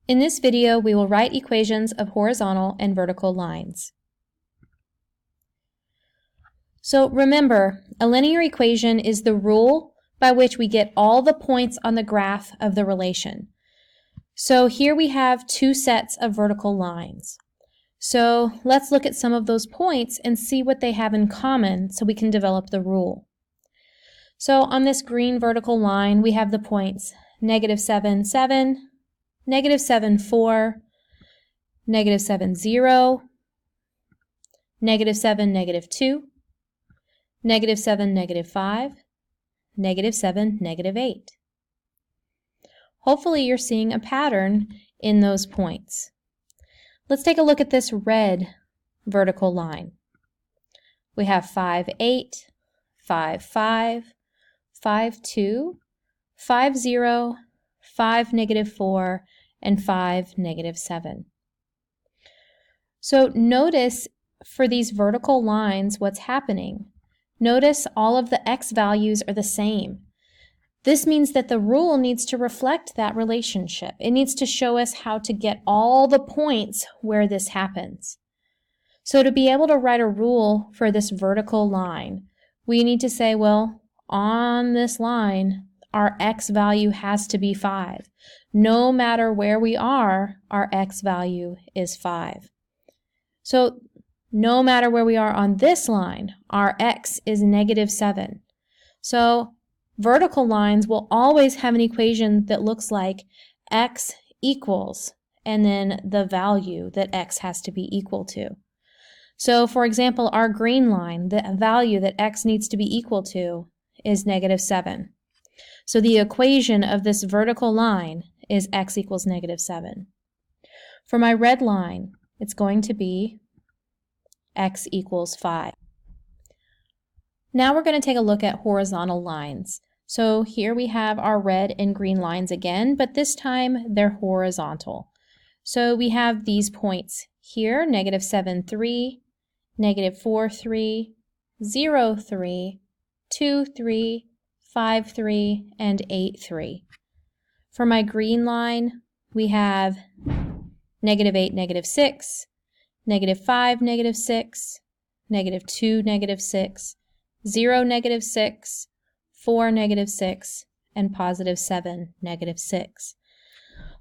In this video, we will write equations of horizontal and vertical lines. So remember, a linear equation is the rule by which we get all the points on the graph of the relation. So here we have two sets of vertical lines. So let's look at some of those points and see what they have in common so we can develop the rule. So on this green vertical line, we have the points -7, 7, -7, 4, -7, 0, -7, -2, -7, -5, -7, -8. Hopefully you're seeing a pattern in those points. Let's take a look at this red vertical line. We have 5, 8, 5, 5, 5, 2, 5, 0, 5, -4, and 5, -7. So notice for these vertical lines what's happening. Notice all of the x values are the same. This means that the rule needs to reflect that relationship. It needs to show us how to get all the points where this happens. So to be able to write a rule for this vertical line, we need to say, well, on this line, our x value has to be 5. No matter where we are, our x value is 5. So no matter where we are on this line, our x is -7. So vertical lines will always have an equation that looks like x equals, and then the value that x has to be equal to. So for example, our green line, the value that x needs to be equal to is -7. So the equation of this vertical line is x equals -7. For my red line, it's going to be x equals 5. Now we're going to take a look at horizontal lines. So here we have our red and green lines again, but this time they're horizontal. So we have these points here, -7, 3, -4, 3, 0, 3, 2, 3, 5, 3, and 8, 3. For my green line, we have -8, -6, -5, -6, -2, -6, 0, -6, 4, -6, and +7, -6.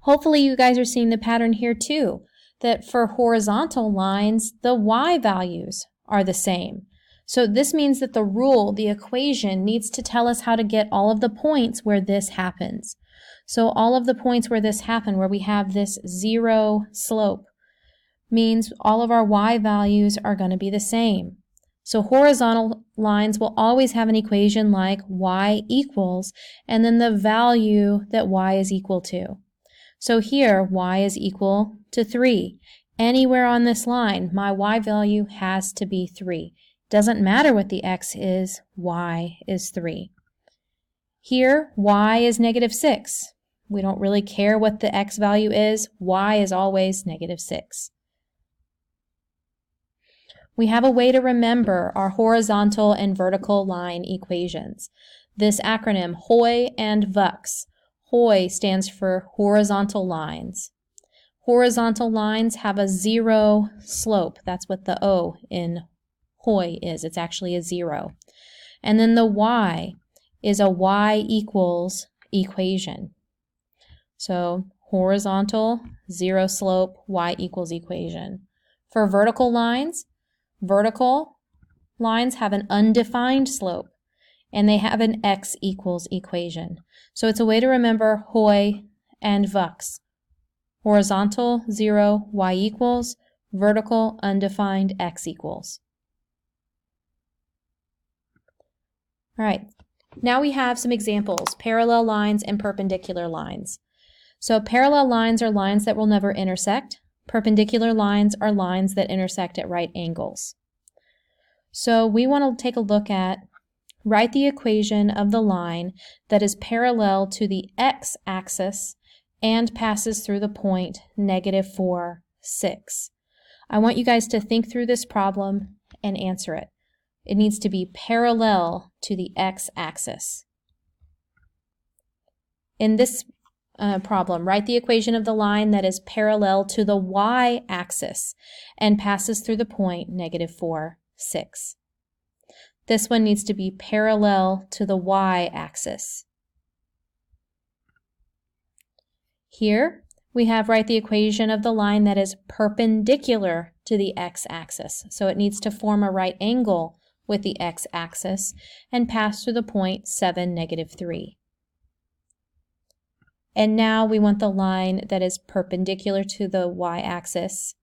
Hopefully you guys are seeing the pattern here too, that for horizontal lines, the y values are the same. So this means that the rule, the equation, needs to tell us how to get all of the points where this happens. So all of the points where this happens, where we have this 0 slope, means all of our y values are going to be the same. So horizontal lines will always have an equation like y equals, and then the value that y is equal to. So here, y is equal to 3. Anywhere on this line, my y value has to be 3. Doesn't matter what the x is, y is 3. Here, y is -6. We don't really care what the x value is. Y is always -6. We have a way to remember our horizontal and vertical line equations. This acronym, HOI and VUX. HOI stands for horizontal lines. Horizontal lines have a 0 slope. That's what the O in HOI is. It's actually a 0. And then the Y is a y equals equation. So horizontal, 0 slope, y equals equation. For vertical lines have an undefined slope, and they have an x equals equation. So it's a way to remember HOI and VUX. Horizontal, 0, y equals, vertical, undefined, x equals. All right, now we have some examples, parallel lines and perpendicular lines. So parallel lines are lines that will never intersect. Perpendicular lines are lines that intersect at right angles. So we want to take a look at, write the equation of the line that is parallel to the x-axis and passes through the point -4, 6. I want you guys to think through this problem and answer it. It needs to be parallel to the x-axis. In this problem. Write the equation of the line that is parallel to the y-axis and passes through the point -4, 6. This one needs to be parallel to the y-axis. Here, we have write the equation of the line that is perpendicular to the x-axis. So it needs to form a right angle with the x-axis and pass through the point 7, -3. And now we want the line that is perpendicular to the y-axis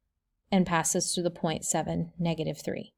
and passes through the point 7, -3.